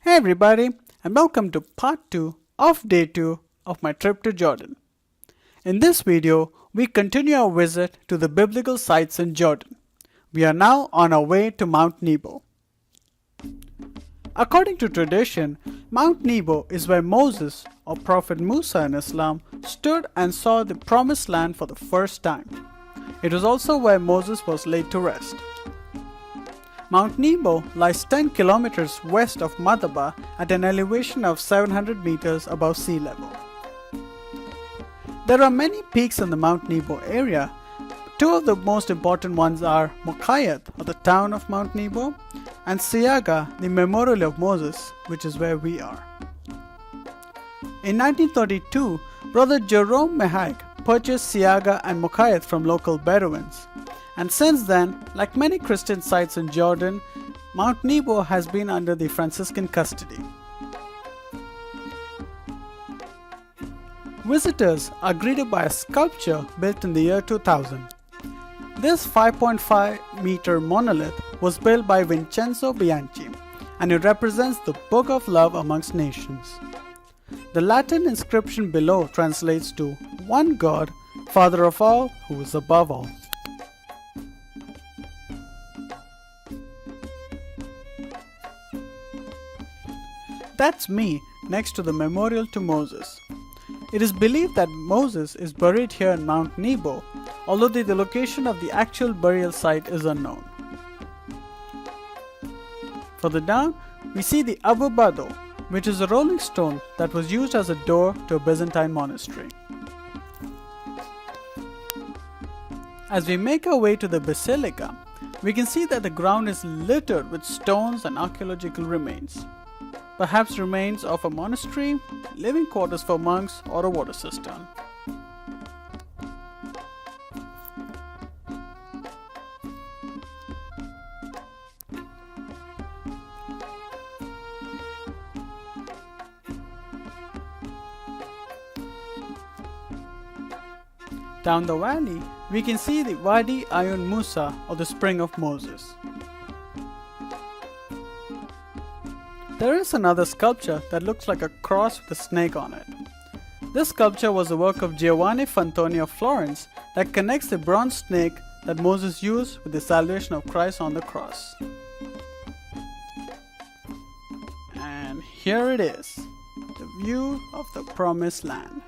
Hey everybody, and welcome to part 2 of day 2 of my trip to Jordan. In this video, we continue our visit to the biblical sites in Jordan. We are now on our way to Mount Nebo. According to tradition, Mount Nebo is where Moses, or Prophet Musa in Islam, stood and saw the promised land for the first time. It was also where Moses was laid to rest. Mount Nebo lies 10 kilometers west of Madaba at an elevation of 700 meters above sea level. There are many peaks in the Mount Nebo area. Two of the most important ones are Mokayat, or the town of Mount Nebo, and Siaga, the memorial of Moses, which is where we are. In 1932, Brother Jerome Mehag purchased Siaga and Mokayat from local Bedouins. And since then, like many Christian sites in Jordan, Mount Nebo has been under the Franciscan custody. Visitors are greeted by a sculpture built in the year 2000. This 5.5 meter monolith was built by Vincenzo Bianchi, and it represents the Book of Love amongst nations. The Latin inscription below translates to "One God, Father of all, who is above all." That's me next to the memorial to Moses. It is believed that Moses is buried here in Mount Nebo, although the location of the actual burial site is unknown. Further down, we see the Abu Bado, which is a rolling stone that was used as a door to a Byzantine monastery. As we make our way to the Basilica, we can see that the ground is littered with stones and archaeological remains. Perhaps remains of a monastery, living quarters for monks, or a water cistern. Down the valley, we can see the Wadi Ayoun Musa, or the Spring of Moses. There is another sculpture that looks like a cross with a snake on it. This sculpture was the work of Giovanni Fantoni of Florence that connects the bronze snake that Moses used with the salvation of Christ on the cross. And here it is, the view of the promised land.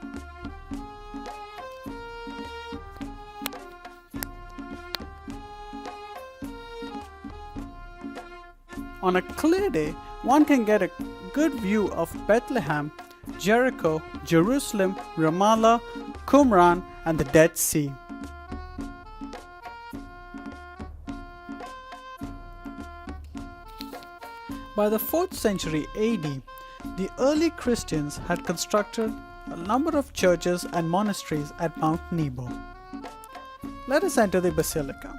On a clear day, one can get a good view of Bethlehem, Jericho, Jerusalem, Ramallah, Qumran, and the Dead Sea. By the 4th century AD, the early Christians had constructed a number of churches and monasteries at Mount Nebo. Let us enter the Basilica.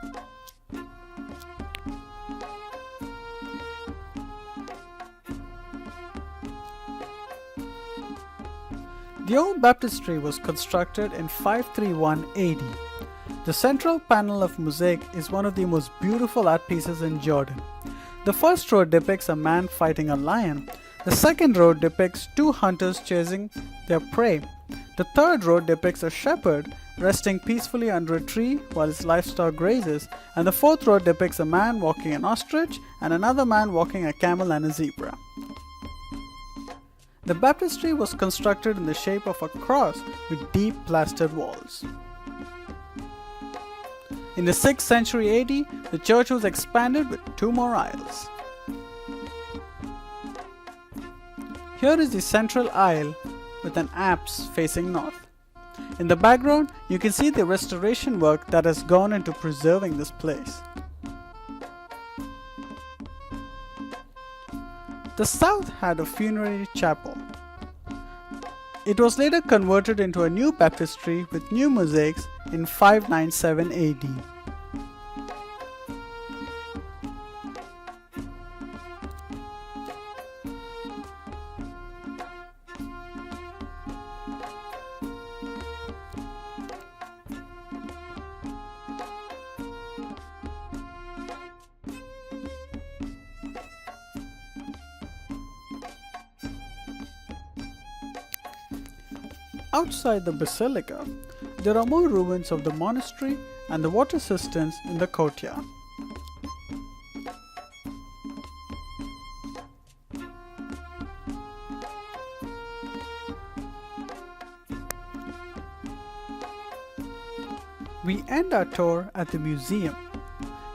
The old baptistry was constructed in 531 AD. The central panel of mosaic is one of the most beautiful art pieces in Jordan. The first row depicts a man fighting a lion. The second row depicts two hunters chasing their prey. The third row depicts a shepherd resting peacefully under a tree while his livestock grazes. And the fourth row depicts a man walking an ostrich and another man walking a camel and a zebra. The baptistry was constructed in the shape of a cross with deep plastered walls. In the 6th century AD, the church was expanded with 2 more aisles. Here is the central aisle with an apse facing north. In the background, you can see the restoration work that has gone into preserving this place. The south had a funerary chapel. It was later converted into a new baptistry with new mosaics in 597 AD. Outside the Basilica, there are more ruins of the monastery and the water cisterns in the courtyard. We end our tour at the museum.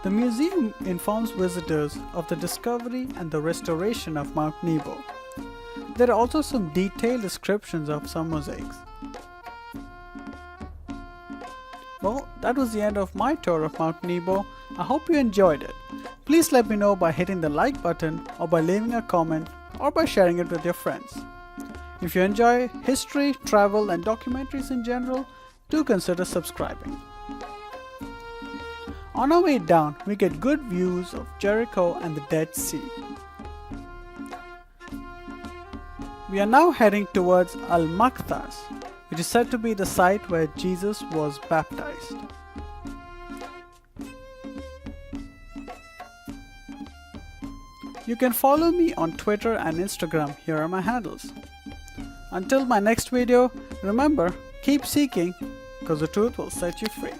The museum informs visitors of the discovery and the restoration of Mount Nebo. There are also some detailed descriptions of some mosaics. Well, that was the end of my tour of Mount Nebo. I hope you enjoyed it. Please let me know by hitting the like button, or by leaving a comment, or by sharing it with your friends. If you enjoy history, travel and documentaries in general, do consider subscribing. On our way down, we get good views of Jericho and the Dead Sea. We are now heading towards Al-Maqtas, which is said to be the site where Jesus was baptized. You can follow me on Twitter and Instagram. Here are my handles. Until my next video, remember, keep seeking, because the truth will set you free.